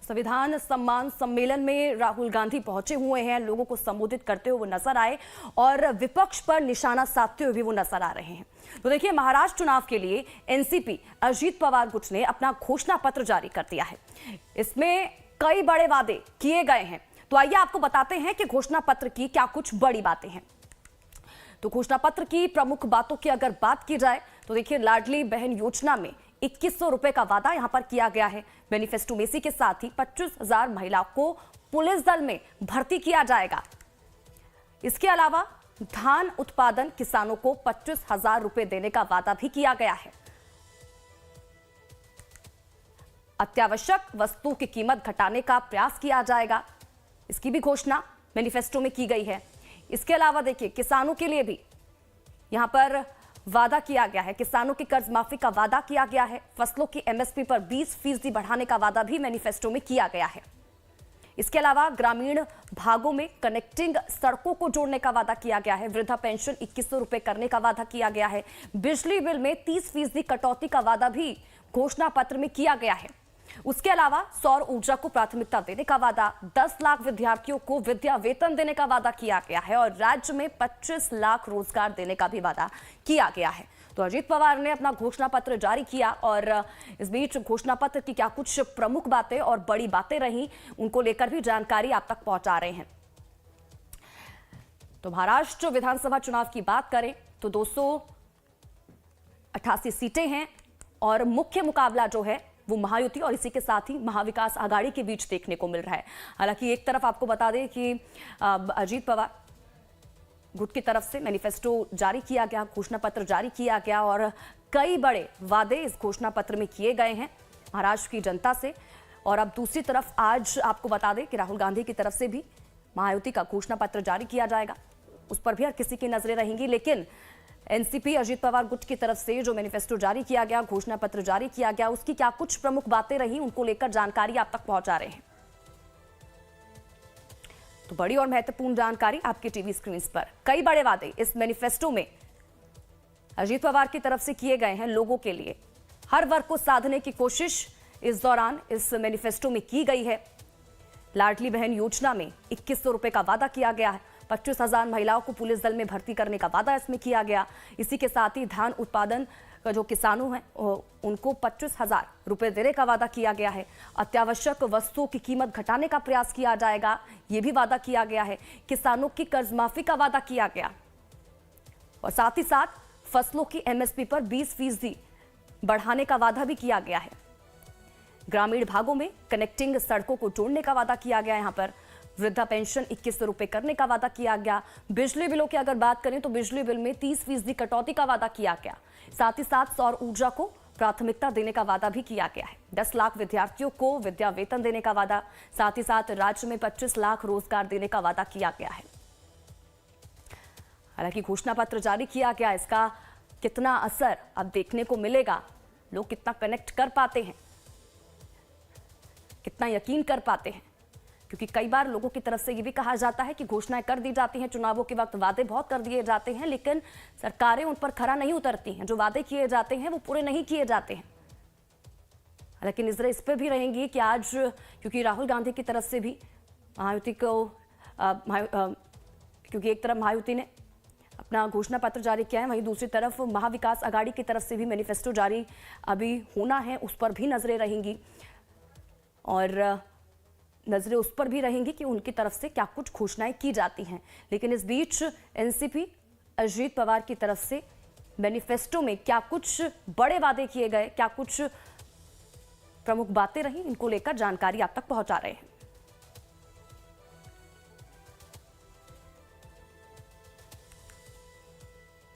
संविधान सम्मान सम्मेलन में राहुल गांधी पहुंचे हुए हैं, लोगों को संबोधित करते हुए वो नजर आए और विपक्ष पर निशाना साधते हुए भी वो नजर आ रहे हैं। तो देखिए, महाराष्ट्र चुनाव के लिए एनसीपी अजीत पवार गुट ने अपना घोषणा पत्र जारी कर दिया है। इसमें कई बड़े वादे किए गए हैं, तो आइए आपको बताते हैं कि घोषणा पत्र की क्या कुछ बड़ी बातें हैं। तो घोषणा पत्र की प्रमुख बातों की अगर बात की जाए तो देखिए, लाडली बहन योजना में 2100 रुपए का वादा यहां पर किया गया है। मैनिफेस्टो में इसी के साथ ही 25,000 महिलाओं को पुलिस दल में भर्ती किया जाएगा। इसके अलावा धान उत्पादन किसानों को 25,000 रुपए देने का वादा भी किया गया है। अत्यावश्यक वस्तुओं की कीमत घटाने का प्रयास किया जाएगा, इसकी भी घोषणा मैनिफेस्टो में की गई है। इसके अलावा देखिए, किसानों के लिए भी यहां पर वादा किया गया है। किसानों की कर्ज माफी का वादा किया गया है। फसलों की एमएसपी पर 20% बढ़ाने का वादा भी मैनिफेस्टो में किया गया है। इसके अलावा ग्रामीण भागों में कनेक्टिंग सड़कों को जोड़ने का वादा किया गया है। वृद्धा पेंशन 2100 रुपए करने का वादा किया गया है। बिजली बिल में 30% कटौती का वादा भी घोषणा पत्र में किया गया है। उसके अलावा सौर ऊर्जा को प्राथमिकता देने का वादा, 10 लाख विद्यार्थियों को विद्या वेतन देने का वादा किया गया है और राज्य में 25 लाख रोजगार देने का भी वादा किया गया है। तो अजीत पवार ने अपना घोषणा पत्र जारी किया और इस बीच घोषणा पत्र की क्या कुछ प्रमुख बातें और बड़ी बातें रही, उनको लेकर भी जानकारी आप तक पहुंचा रहे हैं। तो महाराष्ट्र विधानसभा चुनाव की बात करें तो 288 सीटें हैं और मुख्य मुकाबला जो है वो महायुति और इसी के साथ ही महाविकास आघाड़ी के बीच देखने को मिल रहा है। हालांकि एक तरफ आपको बता दें कि अजीत पवार गुट की तरफ से मैनिफेस्टो जारी किया गया, घोषणा पत्र जारी किया गया और कई बड़े वादे इस घोषणा पत्र में किए गए हैं महाराष्ट्र की जनता से। और अब दूसरी तरफ आज आपको बता दें कि राहुल गांधी की तरफ से भी महायुति का घोषणा पत्र जारी किया जाएगा, उस पर भी हर किसी की नजरें रहेंगी। लेकिन एनसीपी अजीत पवार गुट की तरफ से जो मैनिफेस्टो जारी किया गया, घोषणा पत्र जारी किया गया, उसकी क्या कुछ प्रमुख बातें रही, उनको लेकर जानकारी आप तक पहुंचा रहे हैं। तो बड़ी और महत्वपूर्ण जानकारी आपके टीवी स्क्रीन पर। कई बड़े वादे इस मैनिफेस्टो में अजीत पवार की तरफ से किए गए हैं। लोगों के लिए हर वर्ग को साधने की कोशिश इस दौरान इस मैनिफेस्टो में की गई है। लाडली बहन योजना में 2100 रुपए का वादा किया गया है। 25,000 महिलाओं को पुलिस दल में भर्ती करने का वादा इसमें किया गया। इसी के साथ ही धान उत्पादन का जो किसानों हैं उनको 25,000 रुपए देने का वादा किया गया है। अत्यावश्यक वस्तुओं की कीमत घटाने का प्रयास किया जाएगा, ये भी वादा किया गया है। किसानों की कर्ज माफी का वादा किया गया और साथ ही साथ फसलों की एमएसपी पर 20% बढ़ाने का वादा भी किया गया है। ग्रामीण भागों में कनेक्टिंग सड़कों को जोड़ने का वादा किया गया। यहाँ पर वृद्धा पेंशन 2100 रुपए करने का वादा किया गया। बिजली बिलों की अगर बात करें तो बिजली बिल में 30% कटौती का वादा किया गया। साथ ही साथ सौर ऊर्जा को प्राथमिकता देने का वादा भी किया गया है। 10 लाख विद्यार्थियों को विद्या वेतन देने का वादा, साथ ही साथ राज्य में 25 लाख रोजगार देने का वादा किया गया है। हालांकि घोषणा पत्र जारी किया गया, इसका कितना असर अब देखने को मिलेगा, लोग कितना कनेक्ट कर पाते हैं, कितना यकीन कर पाते हैं, क्योंकि कई बार लोगों की तरफ से ये भी कहा जाता है कि घोषणाएं कर दी जाती हैं, चुनावों के वक्त वादे बहुत कर दिए जाते हैं, लेकिन सरकारें उन पर खरा नहीं उतरती हैं। जो वादे किए जाते हैं वो पूरे नहीं किए जाते हैं। लेकिन नजरें इस पर भी रहेंगी कि आज क्योंकि राहुल गांधी की तरफ से भी महायुति को क्योंकि एक तरफ महायुति ने अपना घोषणा पत्र जारी किया है, वहीं दूसरी तरफ महाविकास आघाड़ी की तरफ से भी मैनिफेस्टो जारी अभी होना है, उस पर भी नजरें रहेंगी और नजरें उस पर भी रहेंगी कि उनकी तरफ से क्या कुछ घोषणाएं की जाती हैं। लेकिन इस बीच एनसीपी अजीत पवार की तरफ से मैनिफेस्टो में क्या कुछ बड़े वादे किए गए, क्या कुछ प्रमुख बातें रही, इनको लेकर जानकारी आप तक पहुंचा रहे हैं।